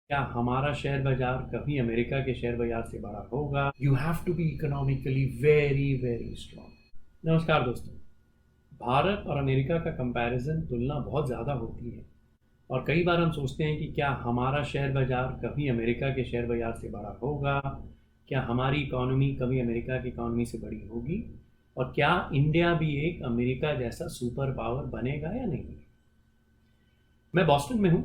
क्या हमारा शेयर बाजार कभी अमेरिका के शेयर बाजार से बड़ा होगा? You have to be economically very very strong. नमस्कार दोस्तों। भारत और अमेरिका का कंपैरिजन तुलना बहुत ज़्यादा होती है और कई बार हम सोचते हैं कि क्या हमारा शेयर बाजार कभी अमेरिका के शेयर बाजार से बड़ा होगा? क्या हमारी इकोनॉमी कभी अमेरिका की इकोनॉमी से बड़ी होगी? और क्या इंडिया भी एक अमेरिका जैसा सुपर पावर बनेगा या नहीं? मैं बॉस्टन में हूँ,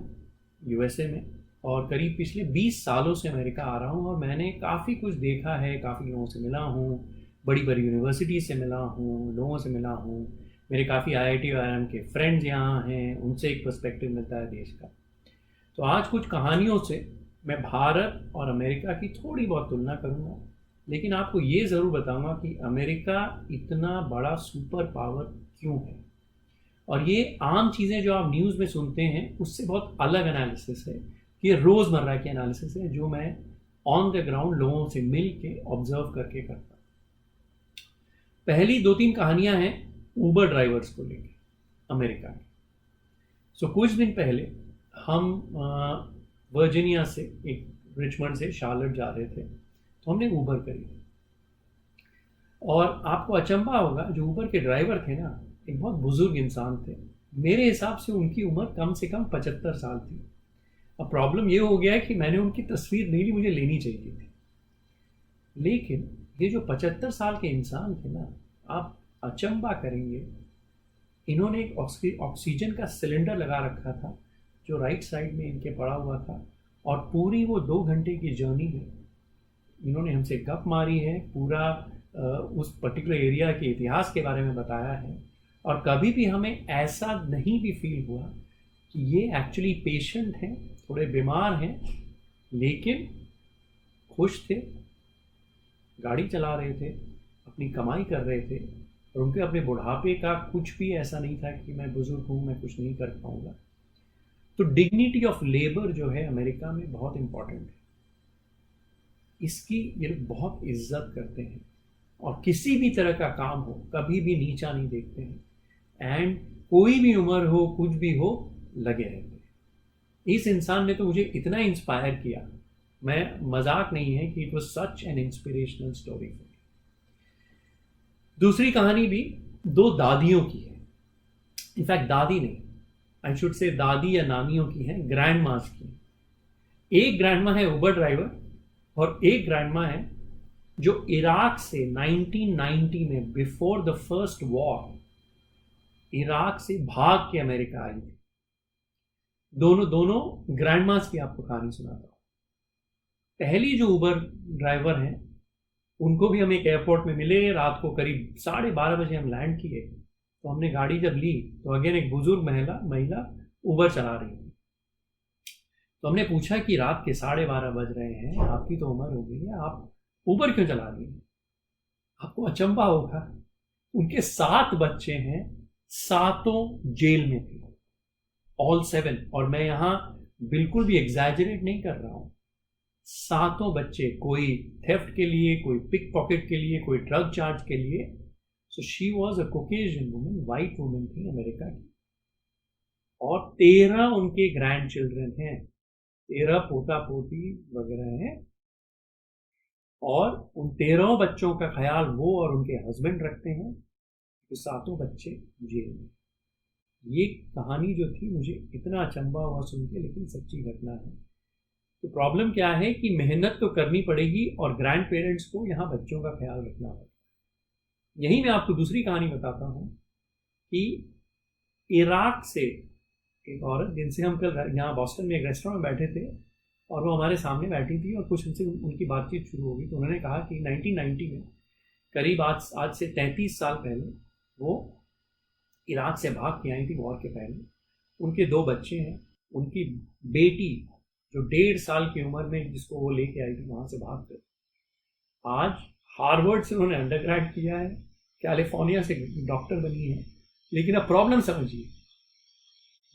यूएसए में, और करीब पिछले 20 सालों से अमेरिका आ रहा हूँ और मैंने काफ़ी कुछ देखा है, काफ़ी लोगों से मिला हूँ, बड़ी बड़ी यूनिवर्सिटी से मिला हूँ, लोगों से मिला हूँ। मेरे काफ़ी आईआईटी और आईआईएम के फ्रेंड्स यहाँ हैं, उनसे एक पर्सपेक्टिव मिलता है देश का। तो आज कुछ कहानियों से मैं भारत और अमेरिका की थोड़ी बहुत तुलना करूँगा, लेकिन आपको ये ज़रूर बताऊँगा कि अमेरिका इतना बड़ा सुपर पावर क्यों है। और ये आम चीज़ें जो आप न्यूज़ में सुनते हैं उससे बहुत अलग एनालिसिस है। ये रोज़मर्रा की एनालिसिस है जो मैं ऑन द ग्राउंड लोगों से मिल के ऑब्जर्व करके करता हूँ। पहली दो तीन कहानियां हैं ऊबर ड्राइवर्स को लेकर अमेरिका की। कुछ दिन पहले हम वर्जीनिया से, एक रिचमंड से शार्लेट जा रहे थे, तो हमने ऊबर करी। और आपको अचंभा होगा, जो ऊबर के ड्राइवर थे ना, एक बहुत बुजुर्ग इंसान थे। मेरे हिसाब से उनकी उम्र कम से कम 75 साल थी। अब प्रॉब्लम ये हो गया है कि मैंने उनकी तस्वीर नहीं ली, मुझे लेनी चाहिए थी। लेकिन ये जो 75 साल के इंसान थे ना, आप अचंभा करेंगे, इन्होंने एक ऑक्सीजन का सिलेंडर लगा रखा था जो राइट साइड में इनके पड़ा हुआ था। और पूरी वो 2 घंटे की जर्नी में इन्होंने हमसे गप मारी है, पूरा उस पर्टिकुलर एरिया के इतिहास के बारे में बताया है। और कभी भी हमें ऐसा नहीं भी फील हुआ कि ये एक्चुअली पेशेंट हैं, थोड़े बीमार हैं, लेकिन खुश थे, गाड़ी चला रहे थे, अपनी कमाई कर रहे थे। और उनके अपने बुढ़ापे का कुछ भी ऐसा नहीं था कि मैं बुजुर्ग हूँ, मैं कुछ नहीं कर पाऊँगा। तो डिग्निटी ऑफ लेबर जो है अमेरिका में बहुत इम्पॉर्टेंट है। इसकी ये लोग बहुत इज्जत करते हैं और किसी भी तरह का काम हो कभी भी नीचा नहीं देखते हैं। एंड कोई भी उम्र हो, कुछ भी हो, लगे रहते हैं। इस इंसान ने तो मुझे इतना इंस्पायर किया, मैं मजाक नहीं है, कि it was such an inspirational story. दूसरी कहानी भी दो दादियों की है। इनफैक्ट दादी नहीं, आई शुड से दादी या नानियों की है, ग्रैंड मास की। एक ग्रैंड माँ है उबर ड्राइवर और एक ग्रैंड माँ है जो इराक से 1990 में, before the first war, Iraq से भाग के अमेरिका आई थी। दोनों दोनों ग्रैंड मास की आपको कहानी सुनाता हूँ। पहली जो उबर ड्राइवर हैं, उनको भी हम एक एयरपोर्ट में मिले, रात को करीब 12:30 बजे हम लैंड किए। तो हमने गाड़ी जब ली तो अगेन एक बुजुर्ग महिला महिला उबर चला रही थी। तो हमने पूछा कि रात के 12:30 बज रहे हैं, आपकी तो उम्र हो गई है, आप उबर क्यों चला रही हैं? आपको अचंभा होगा, उनके 7 बच्चे हैं, सातों जेल में थे, ऑल 7। और मैं यहाँ बिल्कुल भी एग्जैजरेट नहीं कर रहा हूँ। सातों बच्चे, कोई थेफ्ट के लिए, कोई पिक पॉकेट के लिए, कोई ड्रग चार्ज के लिए। So she was a Caucasian woman, white woman थी अमेरिका की। और 13 उनके ग्रैंड चिल्ड्रन हैं, 13 पोता पोती वगैरह हैं। और उन 13 बच्चों का ख्याल वो और उनके हस्बैंड रखते हैं। तो सातों बच्चे जेल में। ये कहानी जो थी, मुझे इतना अचंभा हुआ सुन के, लेकिन सच्ची घटना है। तो प्रॉब्लम क्या है कि मेहनत तो करनी पड़ेगी और ग्रैंड पेरेंट्स को यहाँ बच्चों का ख्याल रखना होगा। यही मैं आपको दूसरी कहानी बताता हूँ कि इराक से एक औरत, जिनसे हम कल यहाँ बॉस्टन में एक रेस्टोरेंट में बैठे थे और वो हमारे सामने बैठी थी और कुछ उनसे उनकी बातचीत शुरू हो गई। तो उन्होंने कहा कि 1990 में, करीब आज से 33 साल पहले, वो इराक से भाग के आई थी वॉर के पहले। उनके 2 बच्चे हैं। उनकी बेटी जो 1.5 साल की उम्र में, जिसको वो लेके आई थी वहां से भाग कर, आज हार्वर्ड से उन्होंने अंडरग्रेड किया है, कैलिफोर्निया से डॉक्टर बनी है। लेकिन अब प्रॉब्लम समझिए,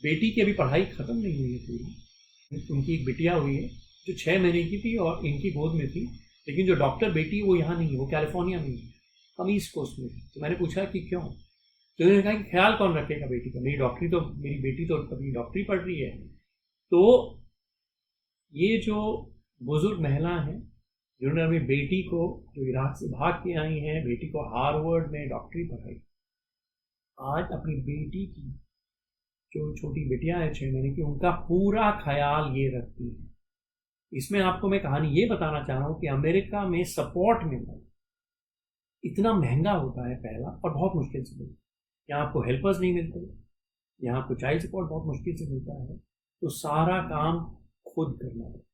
बेटी की अभी पढ़ाई खत्म नहीं हुई है पूरी। उनकी एक बिटिया हुई है जो 6 महीने की थी और इनकी गोद में थी। लेकिन जो डॉक्टर बेटी वो यहाँ नहीं है, वो कैलिफोर्निया में है, हम ईस्ट कोस्ट में। तो मैंने पूछा कि क्यों? तो उन्होंने कहा कि ख्याल कौन रखेगा बेटी का, मेरी बेटी तो अभी डॉक्टरी पढ़ रही है। तो ये जो बुजुर्ग महिला हैं जिन्होंने अपनी बेटी को, जो इराक से भाग के आई हैं, बेटी को हार्वर्ड में डॉक्टरी पढ़ाई, आज अपनी बेटी की, जो छोटी बिटिया है 6 महीने की, उनका पूरा ख्याल ये रखती है। इसमें आपको मैं कहानी ये बताना चाह रहा हूँ कि अमेरिका में सपोर्ट मिलना इतना महंगा होता है पहला, और बहुत मुश्किल से मिलता है। यहाँ आपको हेल्पर्स नहीं मिलते, यहाँ आपको चाइल्ड सपोर्ट बहुत मुश्किल से मिलता है, तो सारा काम खुद करना पड़ता है।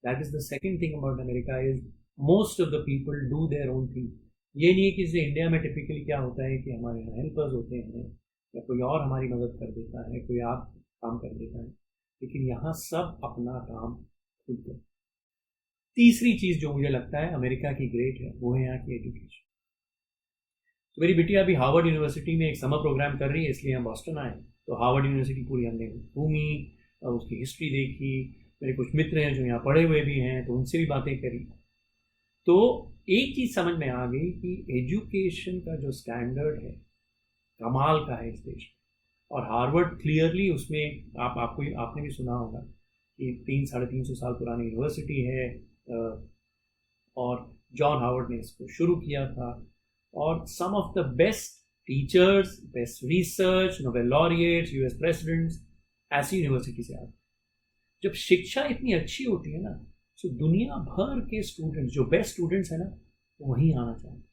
That is the second thing about America, is most of the people do their own thing. ये नहीं है कि जैसे इंडिया में टिपिकली क्या होता है कि हमारे यहाँ हेल्पर्स होते हैं या कोई और हमारी मदद कर देता है, कोई आप काम कर देता है, लेकिन यहाँ सब अपना काम खुद करते हैं। तीसरी चीज जो मुझे लगता है अमेरिका की ग्रेट है, वो है यहाँ की एजुकेशन। तो मेरी बेटी अभी हार्वर्ड यूनिवर्सिटी में एक समर प्रोग्राम कर रही है, इसलिए हम बॉस्टन आए। तो हार्वर्ड यूनिवर्सिटी पूरी हमने घूमी और उसकी हिस्ट्री देखी। मेरे कुछ मित्र हैं जो यहाँ पढ़े हुए भी हैं, तो उनसे भी बातें करी। तो एक चीज समझ में आ गई कि एजुकेशन का जो स्टैंडर्ड है कमाल का है इस देश में। और हार्वर्ड क्लियरली उसमें आपने भी सुना होगा कि 300-350 साल पुरानी यूनिवर्सिटी है, और जॉन हार्वर्ड ने इसको शुरू किया था। और some of the best teachers, best research, Nobel laureates, US presidents ऐसी यूनिवर्सिटी से आते हैं। जब शिक्षा इतनी अच्छी होती है ना, तो दुनिया भर के स्टूडेंट्स, जो बेस्ट स्टूडेंट्स हैं ना, वो वहीं आना चाहते हैं।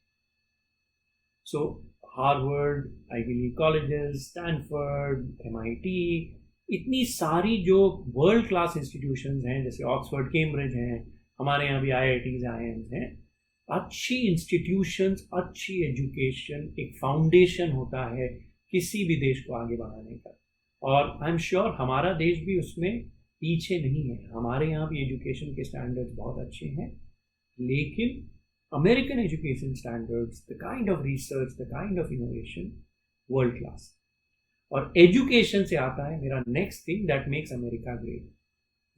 So Harvard, Ivy League colleges, Stanford, MIT, इतनी सारी जो वर्ल्ड क्लास इंस्टीट्यूशंस हैं, जैसे ऑक्सफोर्ड, कैम्ब्रिज हैं, हमारे यहाँ भी IITs, IIMs हैं। अच्छी इंस्टीट्यूशंस, अच्छी एजुकेशन एक फाउंडेशन होता है किसी भी देश को आगे बढ़ाने का। और आई एम श्योर हमारा देश भी उसमें पीछे नहीं है। हमारे यहाँ भी एजुकेशन के स्टैंडर्ड्स बहुत अच्छे हैं, लेकिन American education standards, the kind of research, the kind of innovation, world class. और एजुकेशन से आता है मेरा next thing that makes America great,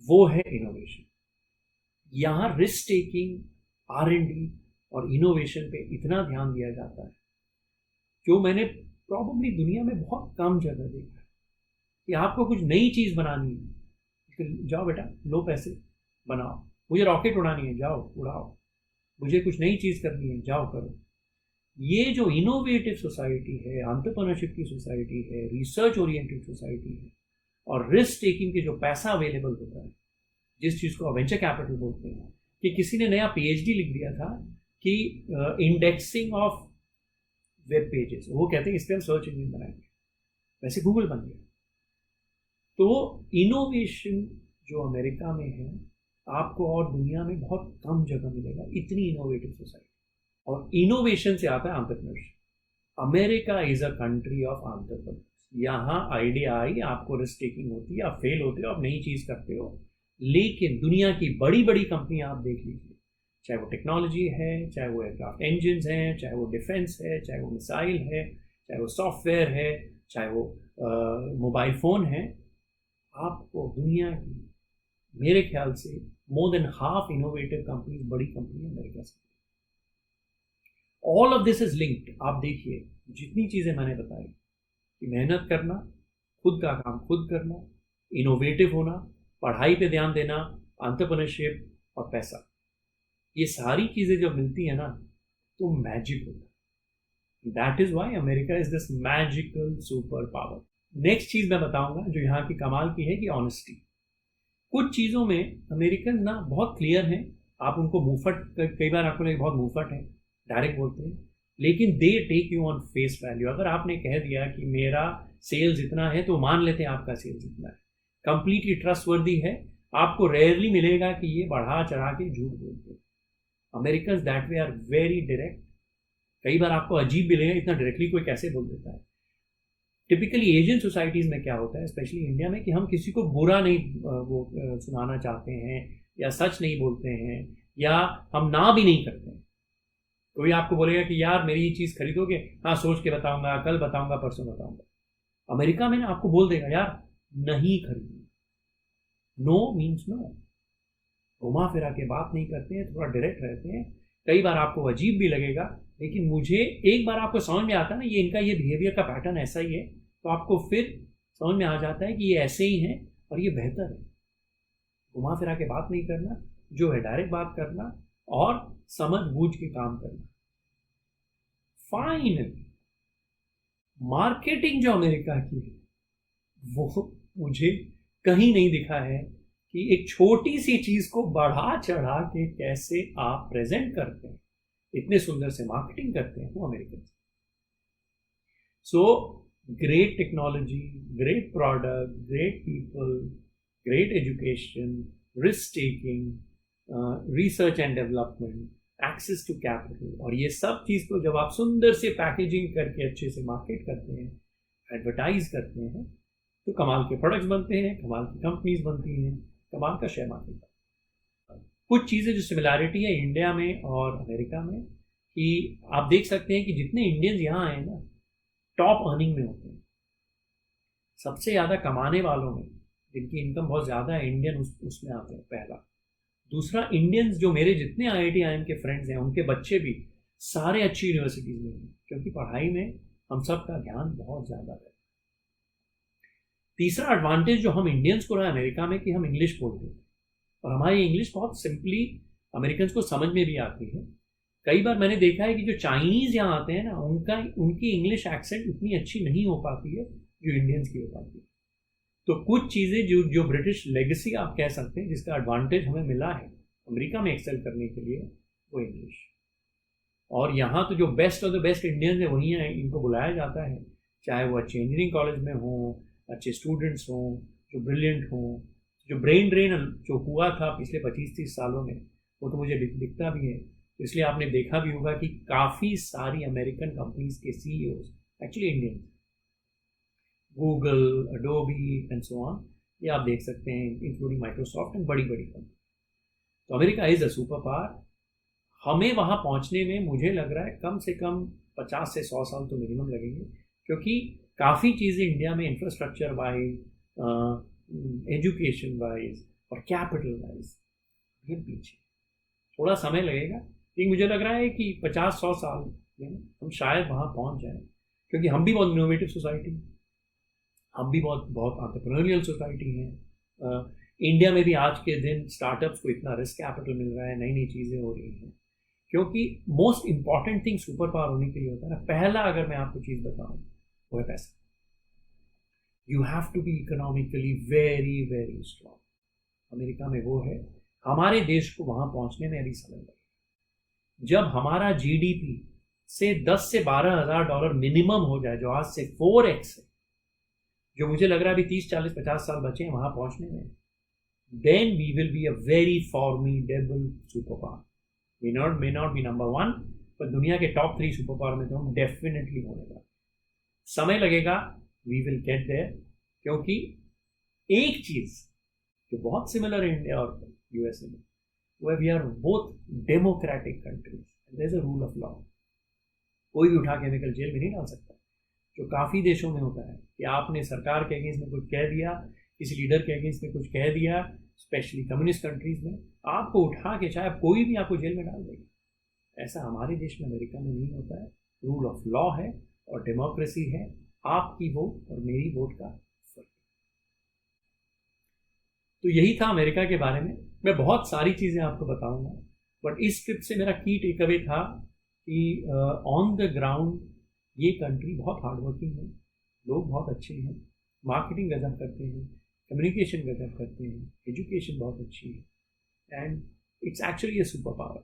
वो है इनोवेशन। यहाँ रिस्क टेकिंग, R&D और इनोवेशन पे इतना ध्यान दिया जाता है, जो मैंने प्रॉब्लली दुनिया में बहुत कम जगह देखा है। कि आपको कुछ नई चीज़ बनानी है, जाओ बेटा, लो पैसे बनाओ। मुझे रॉकेट उड़ानी है, जाओ उड़ाओ। मुझे कुछ नई चीज़ करनी है, जाओ करो। ये जो इनोवेटिव सोसाइटी है, एंटरप्रेन्योरशिप की सोसाइटी है, रिसर्च ओरिएंटेड सोसाइटी है, और रिस्क टेकिंग के जो पैसा अवेलेबल होता है, जिस चीज़ को वेंचर कैपिटल बोलते हैं, कि किसी ने नया PhD लिख दिया था कि इंडेक्सिंग ऑफ वेब पेजेस, वो कहते हैं इस पर हम सर्च इंजन बनाएंगे, वैसे गूगल बन गया। तो इनोवेशन जो अमेरिका में है, आपको और दुनिया में बहुत कम जगह मिलेगा, इतनी इनोवेटिव सोसाइटी। और इनोवेशन से आता है entrepreneurship. America is a country of entrepreneurs. यहाँ आइडिया आई, आपको रिस्क टेकिंग होती है, आप फेल होते हो, आप नई चीज़ करते हो, लेकिन दुनिया की बड़ी बड़ी कंपनियां आप देख लीजिए, चाहे वो टेक्नोलॉजी है, चाहे वो एयरक्राफ्ट इंजन हैं, चाहे वो डिफेंस है, चाहे वो मिसाइल है, चाहे वो सॉफ्टवेयर है, चाहे वो मोबाइल फ़ोन है, आपको दुनिया की मेरे ख्याल से more than half innovative companies, बड़ी कंपनी अमेरिका से। All of this is linked. आप देखिए जितनी चीज़ें मैंने बताई कि मेहनत करना, खुद का काम खुद करना, इनोवेटिव होना, पढ़ाई पे ध्यान देना, एंटरप्रेन्योरशिप और पैसा, ये सारी चीज़ें जब मिलती है ना, तो मैजिक होता है। That is why America is this magical super power. Next चीज़ मैं बताऊंगा जो यहाँ की कमाल की है, कि ऑनेस्टी। कुछ चीज़ों में अमेरिकन ना बहुत क्लियर हैं, आप उनको मुंहफट, कई बार आपको लगे बहुत मुंहफट है, डायरेक्ट बोलते हैं, लेकिन they take you on face value. अगर आपने कह दिया कि मेरा सेल्स इतना है, तो मान लेते हैं आपका सेल्स इतना है, कंप्लीटली ट्रस्टवर्दी है। आपको रेयरली मिलेगा कि ये बढ़ा चढ़ा के झूठ बोलते हैं। American that they are very direct. कई बार आपको अजीब भी लगेगा, इतना डायरेक्टली कोई कैसे बोल देता है। टिपिकली एशियन सोसाइटीज़ में क्या होता है, स्पेशली इंडिया में, कि हम किसी को बुरा नहीं सुनाना चाहते हैं, या सच नहीं बोलते हैं, या हम ना भी नहीं करते हैं। कोई आपको बोलेगा कि यार मेरी ये चीज़ खरीदोगे, हाँ सोच के बताऊंगा, कल बताऊंगा, परसों बताऊंगा। अमेरिका में ना आपको बोल देगा यार नहीं खरीदना। No means no. घुमा फिरा के बात नहीं करते हैं, थोड़ा डायरेक्ट रहते हैं। कई बार आपको अजीब भी लगेगा, लेकिन मुझे एक बार आपको समझ में आता है ना, ये इनका ये बिहेवियर का पैटर्न ऐसा ही है, तो आपको फिर समझ में आ जाता है कि ये ऐसे ही हैं और ये बेहतर है। घुमा फिरा के बात नहीं करना, जो है डायरेक्ट बात करना और समझ बूझ के काम करना। फाइनली मार्केटिंग जो अमेरिका की है वो मुझे कहीं नहीं दिखा है कि एक छोटी सी चीज को बढ़ा चढ़ा के कैसे आप प्रेजेंट करते हैं, इतने सुंदर से मार्केटिंग करते हैं वो American. So great technology, great product, great people, great education, risk taking, research and development, access to capital, और ये सब चीज को जब आप सुंदर से पैकेजिंग करके अच्छे से मार्केट करते हैं, एडवर्टाइज करते हैं, तो कमाल के प्रोडक्ट्स बनते हैं, कमाल की कंपनीज बनती हैं, कमाल का शेयर मार्केट बनता है। कुछ चीज़ें जो सिमिलैरिटी है इंडिया में और अमेरिका में, कि आप देख सकते हैं कि जितने इंडियंस यहाँ आए ना टॉप अर्निंग में होते हैं, सबसे ज़्यादा कमाने वालों में जिनकी इनकम बहुत ज़्यादा है इंडियन उसमें आते हैं पहला। दूसरा, इंडियंस जो मेरे जितने IIT IIM के फ्रेंड्स हैं उनके बच्चे भी सारे अच्छी यूनिवर्सिटीज़ में हैं, क्योंकि पढ़ाई में हम सब का ध्यान बहुत ज़्यादा है। तीसरा एडवांटेज जो हम इंडियंस को रहा है अमेरिका में कि हम इंग्लिश बोलते हैं, और हमारी इंग्लिश बहुत सिंपली अमेरिकन को समझ में भी आती है। कई बार मैंने देखा है कि जो चाइनीज़ यहाँ आते हैं ना उनकी इंग्लिश एक्सेंट उतनी अच्छी नहीं हो पाती है जो इंडियंस की हो पाती है। तो कुछ चीज़ें जो ब्रिटिश लेगेसी आप कह सकते हैं जिसका एडवांटेज हमें मिला है अमेरिका में एक्सेल करने के लिए, वो इंग्लिश। और यहाँ तो जो best of the best Indians है वही हैं, इनको बुलाया जाता है, चाहे वो अच्छे इंजीनियरिंग कॉलेज में हों, अच्छे स्टूडेंट्स हों, जो ब्रिलियंट हों। जो ब्रेन ड्रेन जो हुआ था पिछले 25-30 सालों में वो तो मुझे दिखता भी है। तो इसलिए आपने देखा भी होगा कि काफ़ी सारी अमेरिकन कंपनीज के CEOs actually Indian, Google, Adobe and so on, ये आप देख सकते हैं, इंक्लूडिंग माइक्रोसॉफ्ट एंड बड़ी बड़ी कंपनी। तो America is a super power. हमें वहाँ पहुँचने में मुझे लग रहा है कम से कम 50 से 100 साल तो मिनिमम लगेंगे, क्योंकि काफ़ी चीज़ें इंडिया में इंफ्रास्ट्रक्चर वाइज, एजुकेशन वाइज और कैपिटल वाइज ये पीछे, थोड़ा समय लगेगा। लेकिन मुझे लग रहा है कि 50-100 साल में हम शायद वहाँ पहुँच जाएं, क्योंकि हम भी बहुत इनोवेटिव सोसाइटी, हम भी बहुत बहुत एंटरप्रेन्योरियल सोसाइटी हैं। इंडिया में भी आज के दिन स्टार्टअप्स को इतना रिस्क कैपिटल मिल रहा है, नई नई चीज़ें हो रही हैं, क्योंकि most important thing super power होने के लिए होता है ना, पहला अगर मैं आपको चीज़ बताऊँ वो है पैसा। You have to be economically very very strong. America में वो है। हमारे देश को वहाँ पहुँचने में अभी समय लगेगा। जब हमारा GDP से 10 से 12 हज़ार डॉलर मिनिमम हो जाए, जो आज से 4x है, जो मुझे लग रहा है अभी 30-40-50 साल बचे हैं वहाँ पहुँचने में, then we will be a very formidable superpower. May not be number 1, पर दुनिया के टॉप 3 सुपर पावर में तो हम डेफिनेटली होने वाले। समय लगेगा, we will get there, क्योंकि एक चीज जो बहुत सिमिलर है इंडिया और USA में, वो है we are both democratic countries, there is a rule of law. कोई भी उठा केमिकल जेल में नहीं डाल सकता, जो काफ़ी देशों में होता है कि आपने सरकार के अगेंस्ट में कुछ कह दिया, किसी लीडर के अगेंस्ट में कुछ कह दिया, स्पेशली कम्युनिस्ट कंट्रीज में, आपको उठा के चाहे कोई भी आपको जेल में डाल देगा। ऐसा हमारे देश में अमेरिका में नहीं होता है। रूल ऑफ लॉ है और डेमोक्रेसी है, आपकी वोट और मेरी वोट का फर्क। तो यही था अमेरिका के बारे में। मैं बहुत सारी चीज़ें आपको बताऊंगा, बट इस ट्रिप से मेरा की टेक अवे था कि ऑन द ग्राउंड ये कंट्री बहुत हार्डवर्किंग है, लोग बहुत अच्छे हैं, मार्केटिंग गजब करते हैं, कम्युनिकेशन गजब करते हैं, एजुकेशन बहुत अच्छी है, and it's actually a super power.